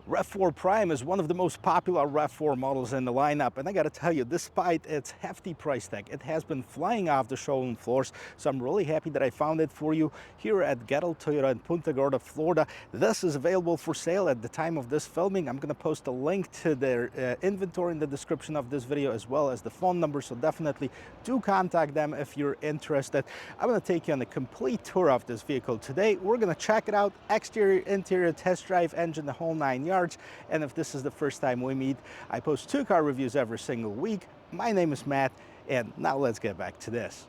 Rav4 Prime is one of the most popular Rav4 models in the lineup, and I gotta tell you, despite its hefty price tag, it has been flying off the showroom floors, so I'm really happy that I found it for you here at Gettle Toyota in Punta Gorda, Florida. This is available for sale at the time of this filming. I'm gonna post a link to their inventory in the description of this video, as well as the phone number, so definitely do contact them if you're interested. I'm gonna take you on a complete tour of this vehicle today. We're gonna check it out, exterior, interior, test drive, engine, the whole 9 yards. And if this is the first time we meet, I post 2 car reviews every single week. My name is Matt, and now let's get back to this.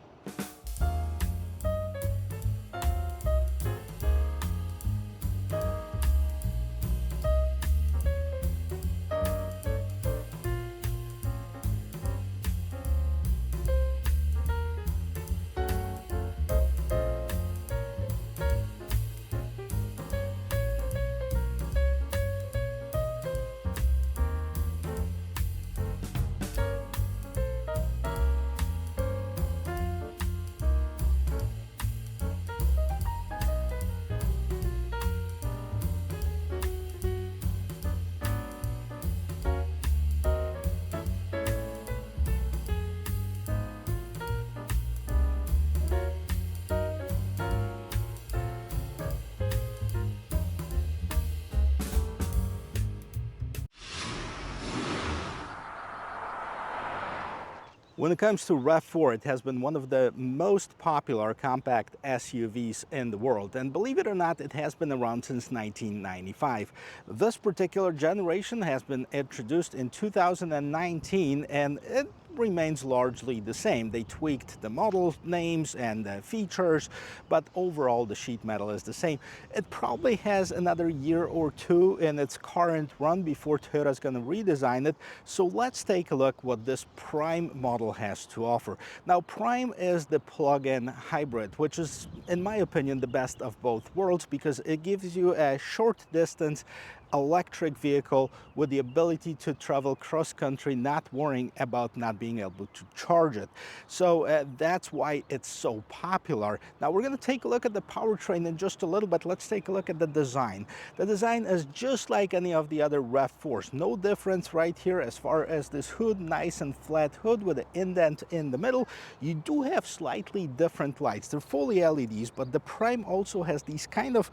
When it comes to Rav4, it has been one of the most popular compact SUVs in the world. And believe it or not, it has been around since 1995. This particular generation has been introduced in 2019, and it remains largely the same. They tweaked the model names and the features, but overall the sheet metal is the same. It probably has another year or two in its current run before Toyota's going to redesign it. So let's take a look what this Prime model has to offer. Now, Prime is the plug-in hybrid, which is, in my opinion, the best of both worlds, because it gives you a short distance electric vehicle with the ability to travel cross-country, not worrying about not being able to charge it. So that's why it's so popular. Now we're going to take a look at the powertrain in just a little bit. Let's take a look at the design. The design is just like any of the other Rav4s. No difference right here as far as this hood, nice and flat hood with an indent in the middle. You do have slightly different lights. They're fully LEDs, but the Prime also has these kind of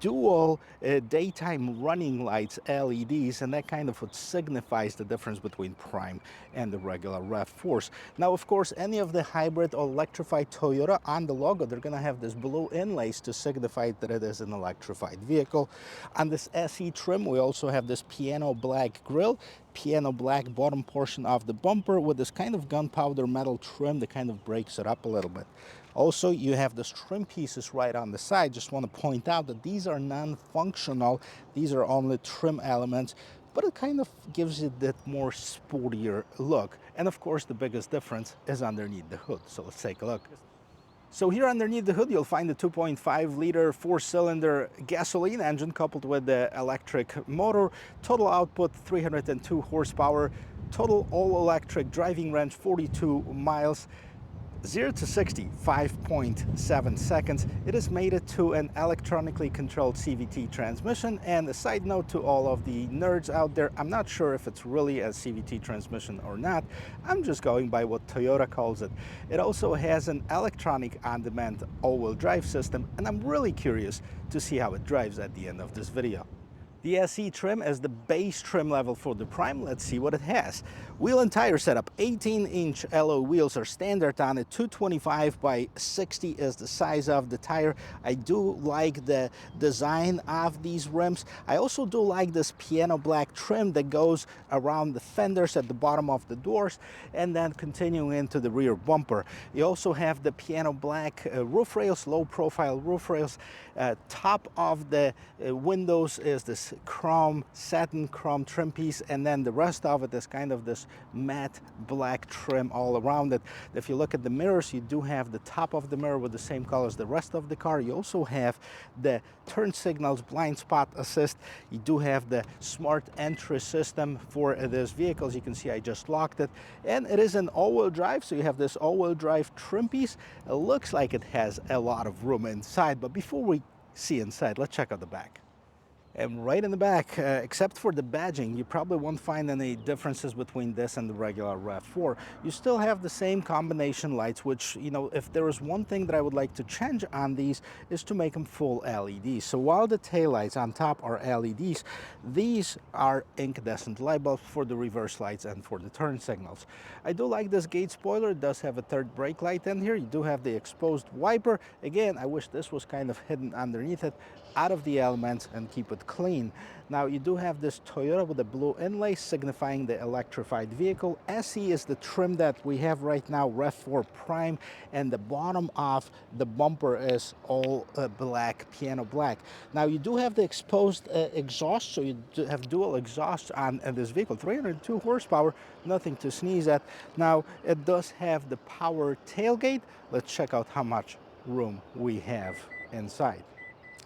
dual daytime running lights, LEDs, and that kind of what signifies the difference between Prime and the regular Rav4s. Now, of course, any of the hybrid or electrified Toyota, on the logo, they're going to have this blue inlays to signify that it is an electrified vehicle. On this SE trim, we also have this piano black grille, piano black bottom portion of the bumper with this kind of gunpowder metal trim that kind of breaks it up a little bit. Also, you have the trim pieces right on the side. Just want to point out that these are non-functional. These are only trim elements, but it kind of gives it that more sportier look. And of course, the biggest difference is underneath the hood. So let's take a look. So here underneath the hood, you'll find the 2.5-liter 4-cylinder gasoline engine coupled with the electric motor. Total output 302 horsepower. Total all-electric driving range 42 miles. 0 to 60, 5.7 seconds. It is mated to an electronically controlled CVT transmission. And a side note to all of the nerds out there, I'm not sure if it's really a CVT transmission or not. I'm just going by what Toyota calls it. It also has an electronic on-demand all-wheel drive system, and I'm really curious to see how it drives at the end of this video. The SE trim is the base trim level for the Prime. Let's see what it has. Wheel and tire setup. 18-inch alloy wheels are standard on it. 225 by 60 is the size of the tire. I do like the design of these rims. I also do like this piano black trim that goes around the fenders at the bottom of the doors and then continuing into the rear bumper. You also have the piano black roof rails, low profile roof rails. Top of the windows is this chrome, satin chrome trim piece, and then the rest of it is kind of this matte black trim all around it. If you look at the mirrors, you do have the top of the mirror with the same color as the rest of the car. You also have the turn signals, blind spot assist. You do have the smart entry system for this vehicle. As you can see, I just locked it, and it is an all-wheel drive, so you have this all-wheel drive trim piece. It looks like it has a lot of room inside, but before we see inside, let's check out the back. And right in the back, except for the badging, you probably won't find any differences between this and the regular RAV4. You still have the same combination lights, which, you know, if there is one thing that I would like to change on these is to make them full LEDs. So while the taillights on top are LEDs, these are incandescent light bulbs for the reverse lights and for the turn signals. I do like this gate spoiler. It does have a third brake light in here. You do have the exposed wiper. Again, I wish this was kind of hidden underneath it, out of the elements, and keep it clean. Now you do have this Toyota with a blue inlay signifying the electrified vehicle. SE is the trim that we have right now, Rav4 Prime, and the bottom of the bumper is all black, piano black. Now you do have the exposed exhaust, so you do have dual exhaust on this vehicle, 302 horsepower, nothing to sneeze at. Now it does have the power tailgate. Let's check out how much room we have inside.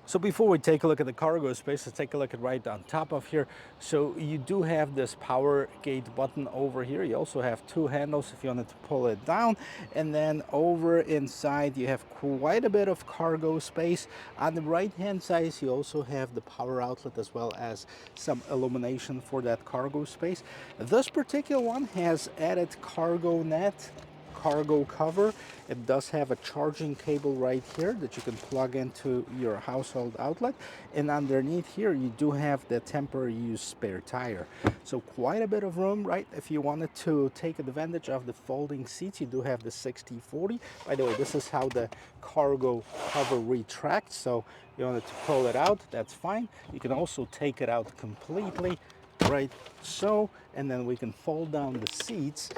So before we take a look at the cargo space, let's take a look at right on top of here. So you do have this power gate button over here. You also have two handles if you wanted to pull it down. And then over inside, you have quite a bit of cargo space. On the right-hand side, you also have the power outlet as well as some illumination for that cargo space. This particular one has added cargo net, cargo cover. It does have a charging cable right here that you can plug into your household outlet, and underneath here you do have the temporary use spare tire. So quite a bit of room, right? If you wanted to take advantage of the folding seats, you do have the 60/40. By the way, this is how the cargo cover retracts, so you wanted to pull it out, that's fine. You can also take it out completely, right so, and then we can fold down the seats,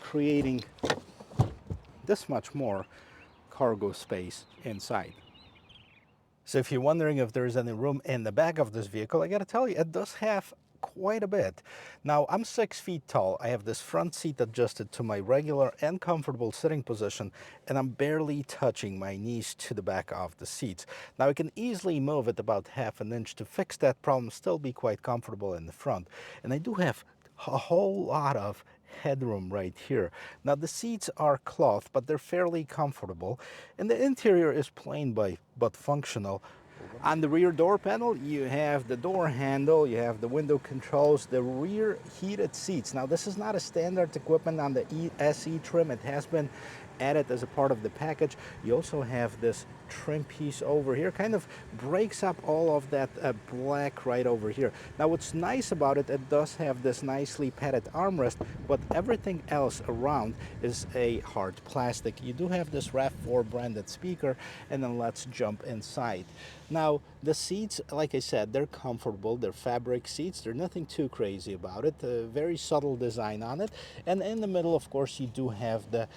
creating this much more cargo space inside. So if you're wondering if there's any room in the back of this vehicle, I gotta tell you, it does have quite a bit. Now, I'm 6 feet tall. I have this front seat adjusted to my regular and comfortable sitting position, and I'm barely touching my knees to the back of the seats. Now, I can easily move it about ½ an inch to fix that problem, still be quite comfortable in the front. And I do have a whole lot of headroom right here. Now the seats are cloth, but they're fairly comfortable, and the interior is plain but functional. On the rear door panel, you have the door handle, you have the window controls, the rear heated seats. Now this is not a standard equipment on the SE trim. It has been added as a part of the package. You also have this trim piece over here, kind of breaks up all of that black right over here. Now what's nice about it, it does have this nicely padded armrest, but everything else around is a hard plastic. You do have this Rav4 branded speaker, and then let's jump inside. Now the seats, like I said, they're comfortable, they're fabric seats, there's nothing too crazy about it, a very subtle design on it. And in the middle, of course, you do have the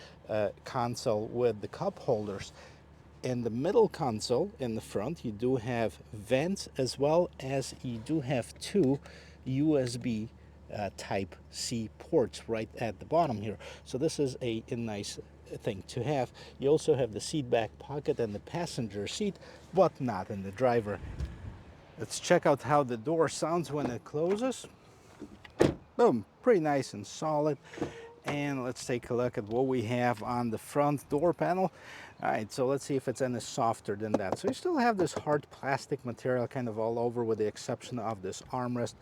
console with the cup holders. In the middle console in the front, you do have vents, as well as you do have two USB type C ports right at the bottom here. So this is a nice thing to have. You also have the seat back pocket and the passenger seat, but not in the driver. Let's check out how the door sounds when it closes. Boom, pretty nice and solid. And let's take a look at what we have on the front door panel. All right, so let's see if it's any softer than that. So you still have this hard plastic material kind of all over, with the exception of this armrest.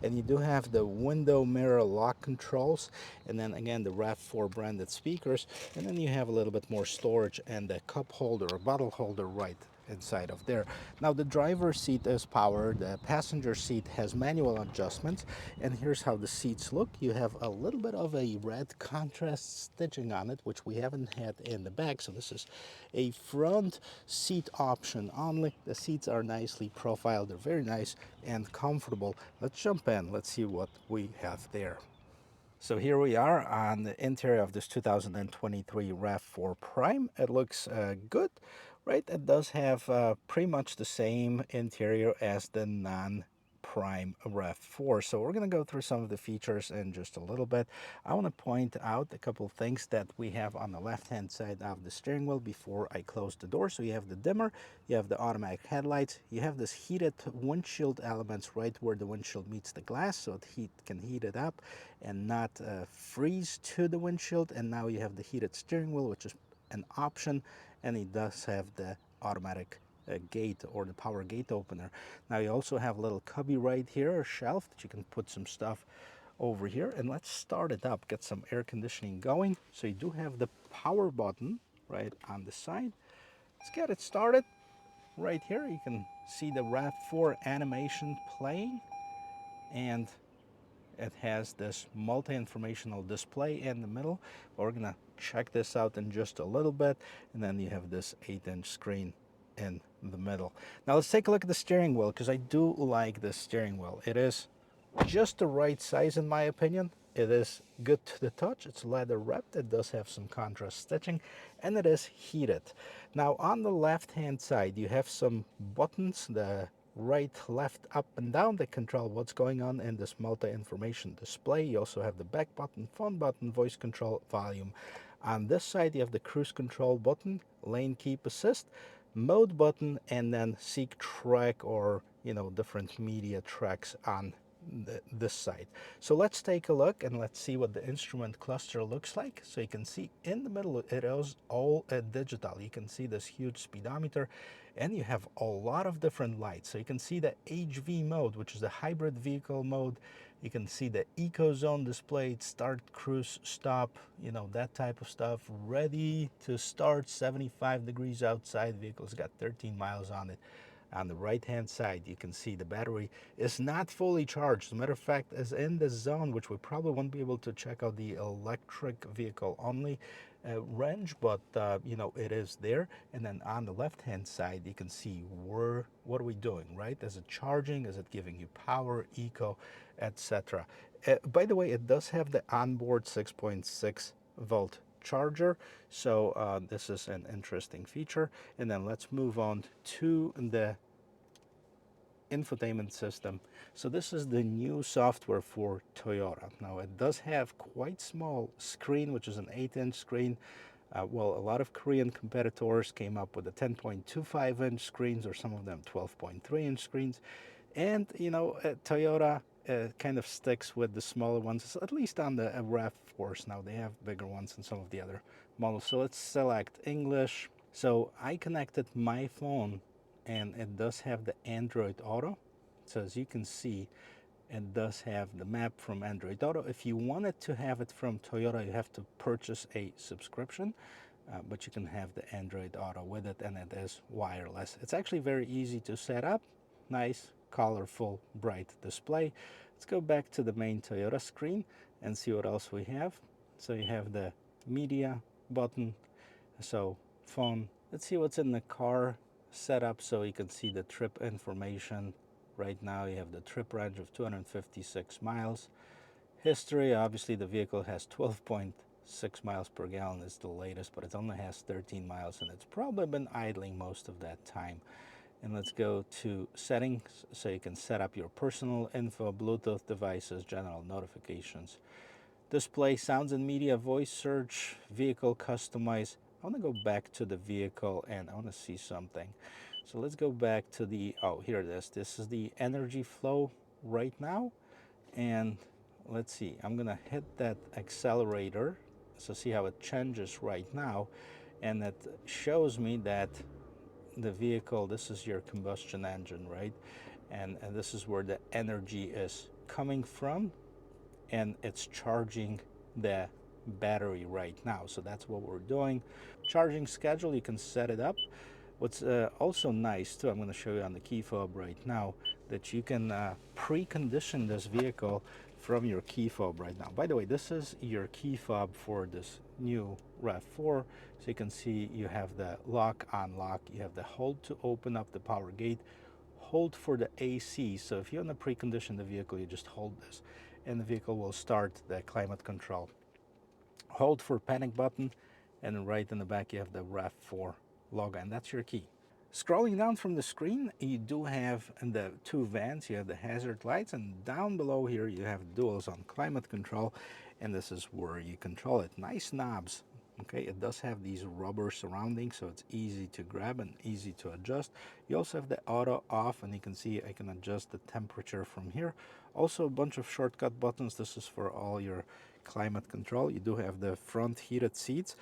And you do have the window mirror lock controls, and then again the Rav4 branded speakers. And then you have a little bit more storage and the cup holder or bottle holder right inside of there. Now the driver's seat is powered, the passenger seat has manual adjustments, and here's how the seats look. You have a little bit of a red contrast stitching on it, which we haven't had in the back, so this is a front seat option only. The seats are nicely profiled, they're very nice and comfortable. Let's jump in, let's see what we have there. So here we are on the interior of this 2023 Rav4 Prime. It looks good, right? It does have pretty much the same interior as the non-Prime Rav4. So we're going to go through some of the features in just a little bit. I want to point out a couple of things that we have on the left-hand side of the steering wheel before I close the door. So you have the dimmer, you have the automatic headlights, you have this heated windshield elements right where the windshield meets the glass, so it can heat it up and not freeze to the windshield. And now you have the heated steering wheel, which is an option, and it does have the automatic gate or the power gate opener. Now you also have a little cubby right here, a shelf that you can put some stuff over here. And let's start it up, get some air conditioning going. So you do have the power button right on the side. Let's get it started. Right here you can see the RAV4 animation playing, and it has this multi-informational display in the middle. We're gonna check this out in just a little bit, and then you have this 8-inch screen in the middle. Now let's take a look at the steering wheel, because I do like this steering wheel. It is just the right size in my opinion. It is good to the touch. It's leather wrapped. It does have some contrast stitching, and it is heated. Now on the left hand side you have some buttons, the right, left, up and down, that control what's going on in this multi-information display. You also have the back button, phone button, voice control, volume. On this side you have the cruise control button, lane keep assist, mode button, and then seek track, or different media tracks on this side. So let's take a look and let's see what the instrument cluster looks like. So you can see in the middle it is all digital. You can see this huge speedometer, and you have a lot of different lights. So you can see the HV mode, which is the hybrid vehicle mode. You can see the eco zone displayed, start, cruise, stop, that type of stuff. Ready to start, 75 degrees outside. The vehicle's got 13 miles on it. On the right hand side you can see the battery is not fully charged. As a matter of fact, is in the zone, which we probably won't be able to check out the electric vehicle only range, but it is there. And then on the left hand side you can see what are we doing, right? Is it charging? Is it giving you power, eco, etc.? By the way, it does have the onboard 6.6 volt charger, so this is an interesting feature. And then let's move on to the infotainment system. So this is the new software for Toyota. Now it does have quite small screen, which is an 8-inch screen. Well, a lot of Korean competitors came up with the 10.25-inch screens, or some of them 12.3-inch screens. And Toyota kind of sticks with the smaller ones, at least on the RAV4s. Now they have bigger ones in some of the other models. So let's select English. So I connected my phone, and it does have the Android Auto. So as you can see, it does have the map from Android Auto. If you wanted to have it from Toyota, you have to purchase a subscription, but you can have the Android Auto with it, and it is wireless. It's actually very easy to set up. Nice, colorful, bright display. Let's go back to the main Toyota screen and see what else we have. So you have the media button, so phone. Let's see what's in the car setup, so you can see the trip information. Right now you have the trip range of 256 miles. History, obviously the vehicle has 12.6 miles per gallon. It's the latest, but it only has 13 miles, and it's probably been idling most of that time. And let's go to settings, so you can set up your personal info, Bluetooth devices, general notifications, display, sounds and media, voice search, vehicle customize. I want to go back to the vehicle and I want to see something. So let's go back to the, oh, here it is. This is the energy flow right now. And let's see, I'm going to hit that accelerator. So see how it changes right now. And it shows me that the vehicle, this is your combustion engine, right? And this is where the energy is coming from, and it's charging the battery right now. So that's what we're doing. Charging schedule, you can set it up. What's also nice too, I'm going to show you on the key fob right now, that you can precondition this vehicle from your key fob right now. By the way, this is your key fob for this new RAV4. So you can see you have the lock, unlock, you have the hold to open up the power gate, hold for the AC. So if you want to precondition the vehicle, you just hold this and the vehicle will start the climate control. Hold for panic button, and right in the back you have the RAV4 logo, and that's your key. Scrolling down from the screen, you do have the two vents. You have the hazard lights, and down below here you have dual zone climate control, and this is where you control it. Nice knobs. Okay, it does have these rubber surroundings, so it's easy to grab and easy to adjust. You also have the auto off, and you can see I can adjust the temperature from here. Also a bunch of shortcut buttons. This is for all your climate control. You do have the front heated seats,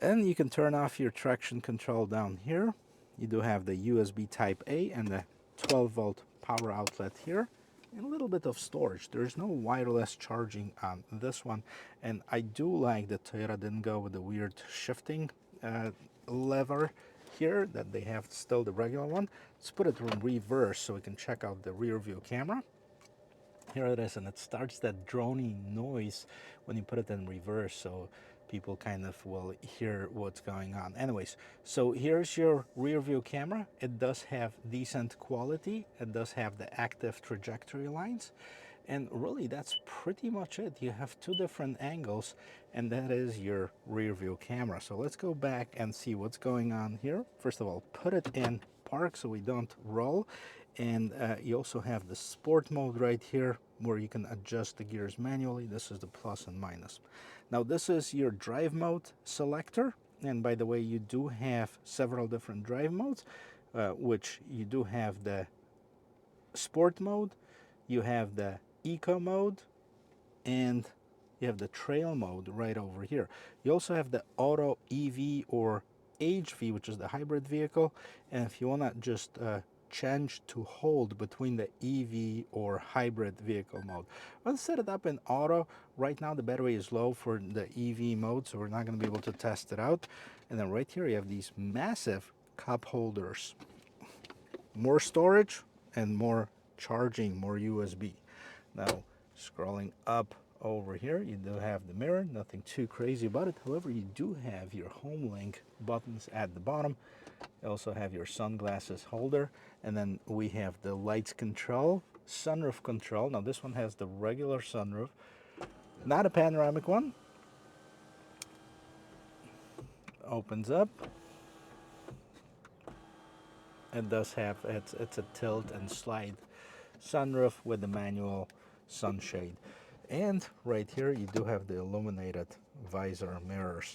and you can turn off your traction control down here. you do have the USB Type A and the 12-volt power outlet here, and a little bit of storage. There's no wireless charging on this one, and I do like that Toyota didn't go with the weird shifting lever here, that they have still the regular one. Let's put it in reverse so we can check out the rear view camera. Here it is, and it starts that droning noise when you put it in reverse, so people kind of will hear what's going on. Anyways, so here's your rear view camera. It does have decent quality. It does have the active trajectory lines. And really, that's pretty much it. You have two different angles, and that is your rear view camera. So let's go back and see what's going on here. First of all, put it in park so we don't roll. And you also have the sport mode right here, where you can adjust the gears manually. This is the plus and minus. Now this is your drive mode selector, and by the way, you do have several different drive modes, which you do have the sport mode, you have the eco mode, and you have the trail mode right over here. You also have the auto EV or HV, which is the hybrid vehicle, and if you want to just change to hold between the EV or hybrid vehicle mode. Let's set it up in auto. Right now the battery is low for the EV mode, so we're not going to be able to test it out. And then right here you have these massive cup holders. More storage and more charging, more USB. Now scrolling up over here, you do have the mirror, nothing too crazy about it. However, you do have your home link buttons at the bottom. You also have your sunglasses holder, and then we have the lights control, sunroof control. Now this one has the regular sunroof, not a panoramic one. Opens up. It does have, it's a tilt and slide sunroof with the manual sunshade. And right here you do have the illuminated visor mirrors.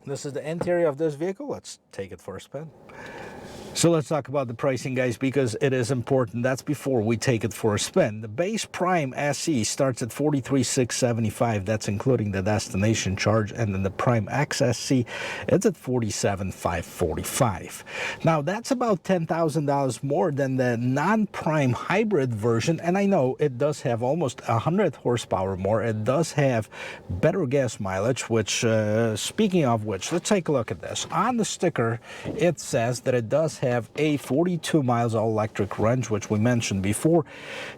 This is the interior of this vehicle. Let's take it for a spin. So let's talk about the pricing, guys, because it is important. That's before we take it for a spin. The base Prime SE starts at $43,675. That's including the destination charge. And then the Prime XSE, it's at $47,545. Now, that's about $10,000 more than the non-Prime hybrid version. And I know it does have almost 100 horsepower more. It does have better gas mileage, which, speaking of which, let's take a look at this. On the sticker, it says that it does have a 42 miles all-electric range, which we mentioned before,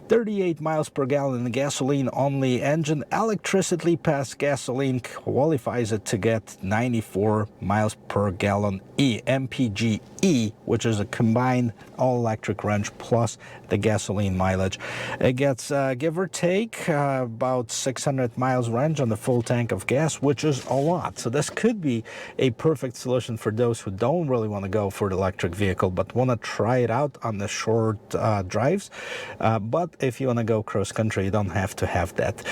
38 miles per gallon in the gasoline-only engine. Electricity past gasoline qualifies it to get 94 miles per gallon MPG E, which is a combined all-electric range plus the gasoline mileage. It gets, give or take, about 600 miles range on the full tank of gas, which is a lot. So this could be a perfect solution for those who don't really want to go for the electric vehicle but want to try it out on the short drives. But if you want to go cross country, you don't have to have that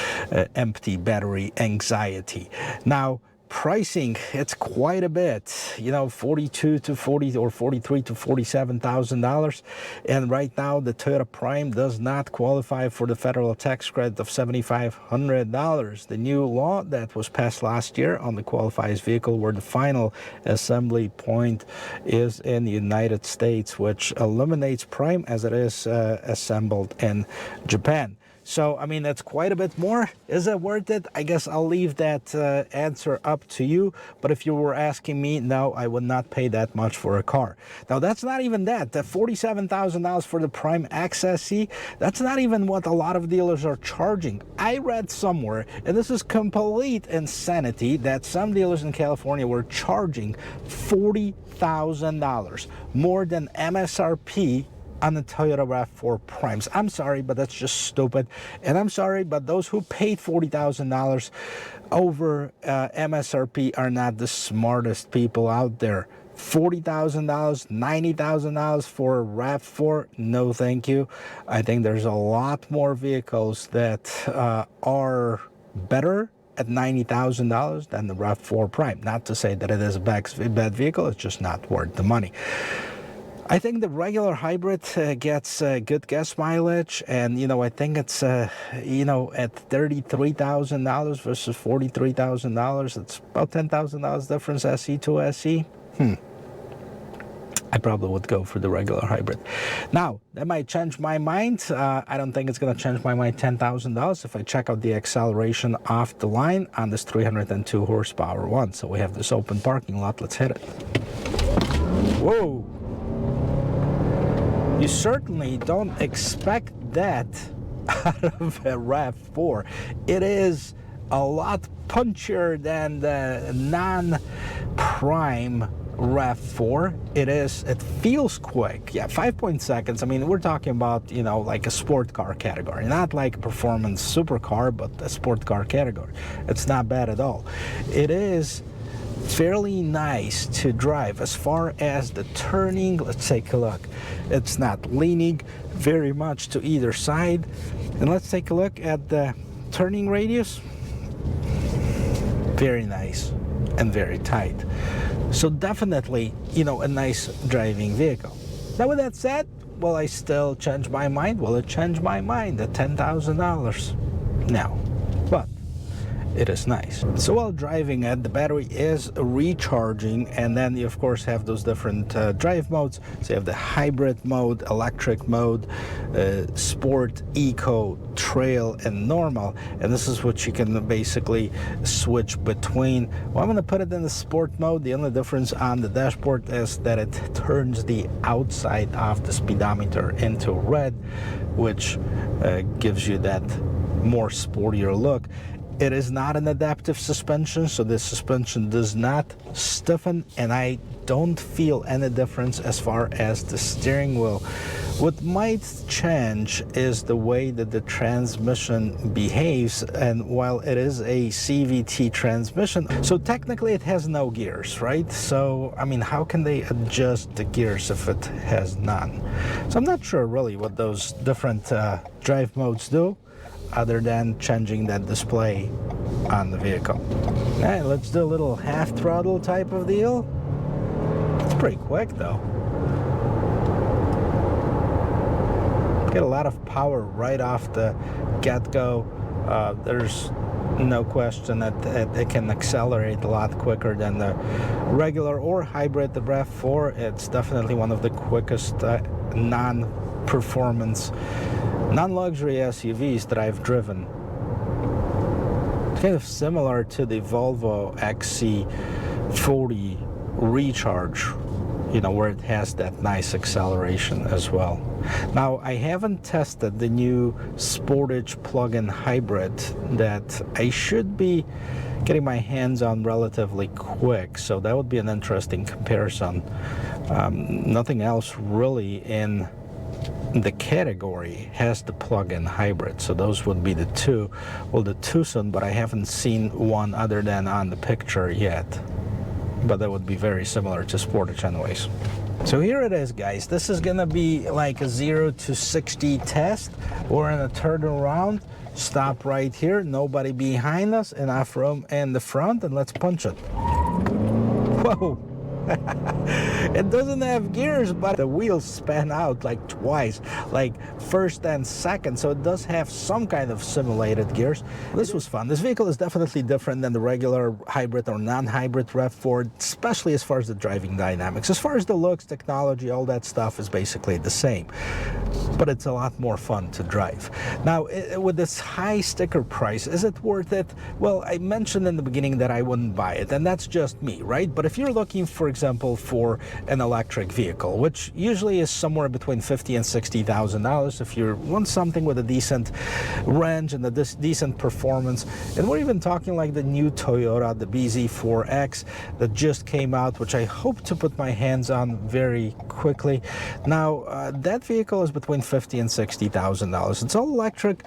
empty battery anxiety. Now, pricing, it's quite a bit, you know, $42,000 to $40,000 or $43,000 to $47,000. And right now the Toyota Prime does not qualify for the federal tax credit of $7,500. The new law that was passed last year on the qualifies vehicle, where the final assembly point is in the United States, which eliminates Prime as it is assembled in Japan. So, I mean, that's quite a bit more. Is it worth it? I guess I'll leave that answer up to you. But if you were asking me, no, I would not pay that much for a car. Now, that's not even that. The $47,000 for the Prime XSE, that's not even what a lot of dealers are charging. I read somewhere, and this is complete insanity, that some dealers in California were charging $40,000 more than MSRP on the Toyota Rav4 Primes. I'm sorry, but that's just stupid. And I'm sorry, but those who paid $40,000 over MSRP are not the smartest people out there. $40,000, $90,000 for a Rav4? No, thank you. I think there's a lot more vehicles that are better at $90,000 than the Rav4 Prime. Not to say that it is a bad vehicle, it's just not worth the money. I think the regular hybrid gets good gas mileage, and you know, I think it's you know, at $33,000 versus $43,000, it's about $10,000 difference SE to SE. I probably would go for the regular hybrid. Now, that might change my mind. I don't think it's going to change my mind $10,000 if I check out the acceleration off the line on this 302 horsepower one. So we have this open parking lot. Let's hit it. Whoa! You certainly don't expect that out of a RAV4. It is a lot punchier than the non-prime RAV4. It feels quick. Yeah, 5 seconds. I mean, we're talking about, you know, like a sport car category, not like a performance supercar, but a sport car category. It's not bad at all. It is fairly nice to drive. As far as the turning, let's take a look. It's not leaning very much to either side. And let's take a look at the turning radius. Very nice and very tight. So definitely, you know, a nice driving vehicle. Now with that said, will I still change my mind? Will it change my mind at $10,000? No, but it is nice. So while driving it, the battery is recharging, and then you of course have those different drive modes. So you have the hybrid mode, electric mode, sport, eco, trail, and normal. And this is what you can basically switch between. Well, I'm going to put it in the sport mode. The only difference on the dashboard is that it turns the outside of the speedometer into red, which gives you that more sportier look. It is not an adaptive suspension, so the suspension does not stiffen, and I don't feel any difference as far as the steering wheel. What might change is the way that the transmission behaves, and while it is a CVT transmission, so technically it has no gears, right? So, I mean, how can they adjust the gears if it has none? So I'm not sure really what those different drive modes do, other than changing that display on the vehicle. All right, let's do a little half throttle type of deal. It's pretty quick though. Get a lot of power right off the get-go. There's no question that it can accelerate a lot quicker than the regular or hybrid. The RAV4, it's definitely one of the quickest non-performance, non-luxury SUVs that I've driven. It's kind of similar to the Volvo XC40 Recharge, you know, where it has that nice acceleration as well. Now, I haven't tested the new Sportage plug-in hybrid that I should be getting my hands on relatively quick, so that would be an interesting comparison. Nothing else really in the category has the plug-in hybrid, so those would be the two. Well, the Tucson, but I haven't seen one other than on the picture yet, but that would be very similar to Sportage anyways. So here it is, guys. This is gonna be like a 0 to 60 test. We're gonna turn around, stop right here, nobody behind us, enough room in the front, and let's punch it. Whoa. It doesn't have gears, but the wheels span out like twice, like first and second, so it does have some kind of simulated gears. This was fun. This vehicle is definitely different than the regular hybrid or non-hybrid RAV4, especially as far as the driving dynamics. As far as the looks, technology, all that stuff is basically the same, but it's a lot more fun to drive. Now, with this high sticker price, is it worth it? Well, I mentioned in the beginning that I wouldn't buy it, and that's just me, right? But if you're looking, for example, for an electric vehicle, which usually is somewhere between $50,000 and $60,000, if you want something with a decent range and a decent performance, and we're even talking like the new Toyota, the BZ4X that just came out, which I hope to put my hands on very quickly. Now, that vehicle is between $50,000 and $60,000. It's all electric,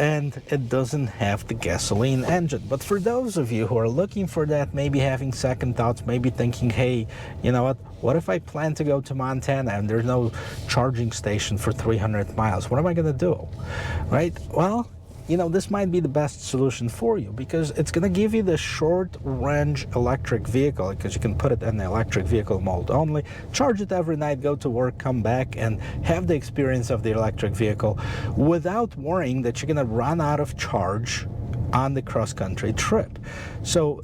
and it doesn't have the gasoline engine. But for those of you who are looking for that, maybe having second thoughts, maybe thinking, hey, you know what if I plan to go to Montana and there's no charging station for 300 miles? What am I going to do, right? Well, you know, this might be the best solution for you, because it's going to give you the short range electric vehicle, because you can put it in the electric vehicle mode only, charge it every night, go to work, come back, and have the experience of the electric vehicle without worrying that you're going to run out of charge on the cross-country trip. So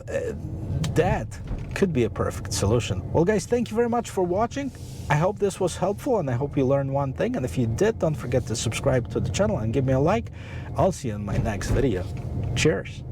that could be a perfect solution. Well guys, thank you very much for watching. I hope this was helpful and I hope you learned one thing, and if you did, don't forget to subscribe to the channel and give me a like. I'll see you in my next video. Cheers.